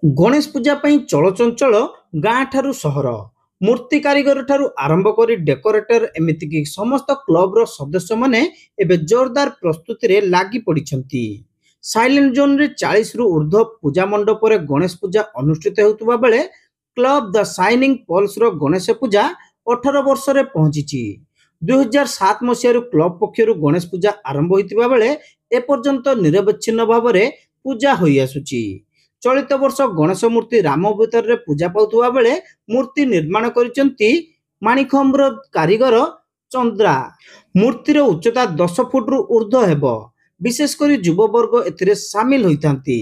गणेश पूजा पई चलचंचल गाँ ठारू सहर मूर्ति कारीगर ठारू आरंभ करी डेकोरेटर एमिति कि समस्त क्लब रो सदस्य माने एबे जोरदार प्रस्तुति रे लागी पड़िछंती। साइलेंट जोन रे 40 रु ऊर्ध्व पूजा मंडप रे गणेश पूजा अनुष्ठित हेउतबा बेले क्लब द शाइनिंग पल्स रो गणेश पूजा 18 वर्ष रे पहुंचीची। 2007 मसियारू क्लब पक्षरु गणेश पूजा आरंभ होइतिबा बेले ए पर्यंत निरवच्छिन्न भाव रे पूजा होई आसुची। चलित वर्ष गणेश मूर्ति राम अवतार रे पूजा पाउथुवा बेले मूर्ति निर्माण करिसेंती माणिखम्बर कारीगर चंद्रा। मूर्तिर उच्चता 10 फुट रु ऊर्ध्व हेबो। विशेष करी युववर्ग एथिरे शामिल होइथांती।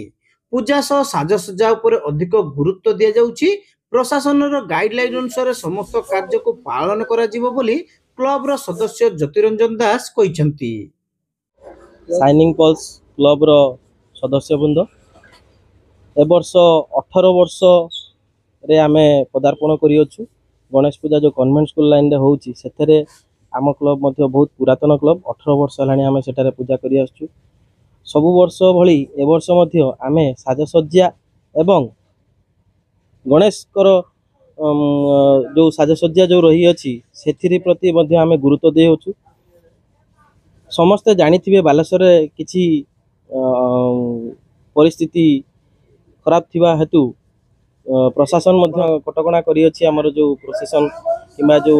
पूजा सह साजसज्जा उपरे अधिक गुरुत्व दिया जाउची। प्रशासनर गाइडलाइन अनुसार समस्त कार्य को पालन करा जिवो बोली क्लब रो सदस्य ज्योतिरंजन दास कहिसंती। शाइनिंग पल्स क्लब रो सदस्य बृंद ए वर्ष 18 वर्ष रे आमे पदार्पण करियछु। गणेश पूजा जो कन्वेंट स्कूल लाइन रे होउची सेथरे आम क्लब मध्य बहुत पुरातन क्लब 18 वर्ष लानी आमे सेटारे पूजा करि आछछु। सब वर्ष भली ए वर्ष मध्य आमे साजसज्जा एवं गणेश कर जो साजसज्जा जो रही अछि सेथिरि प्रति मध्य आमे गुरुत्व देउछु। समस्त जानिथिबे बालेश्वर रे किछि परिस्थिति खराब थिबा हेतु प्रशासन मध्य कटकणा करी अछि हमर जो प्रोसेशन किबा जो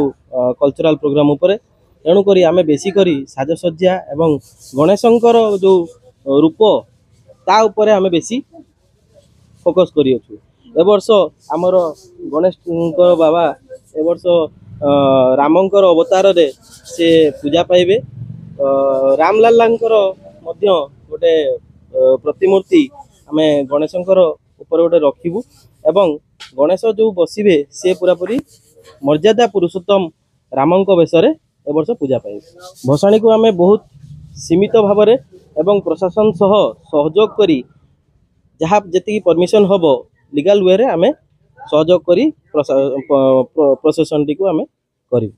कल्चरल प्रोग्राम उपरे। तेणु करी आमे बेसी करी साजसज्जा एवं गणेशंकर जो रूप ता उपरे आमे बेसी फोकस करी अछि। ए वर्ष हमर गणेशंकर बाबा ए वर्ष रामंकर अवतार रे से पूजा पाइबे। रामलालांकर मध्य गोटे प्रतिमूर्ति आमे गणेशंकर ऊपर गोटे रखिबू एवं गणेश जो बसिबे से पूरा पूरी मर्यादा पुरुषोत्तम रामंक बेसरे ए वर्ष पूजा पाइबे। भसाणी को आमे बहुत सीमित भाव रे एवं प्रशासन सह सहयोग करी जहाँ जेति परमिशन हबो लीगल वे रे आमे सहयोग करी प्रोसेशन टी को आमे करिबू।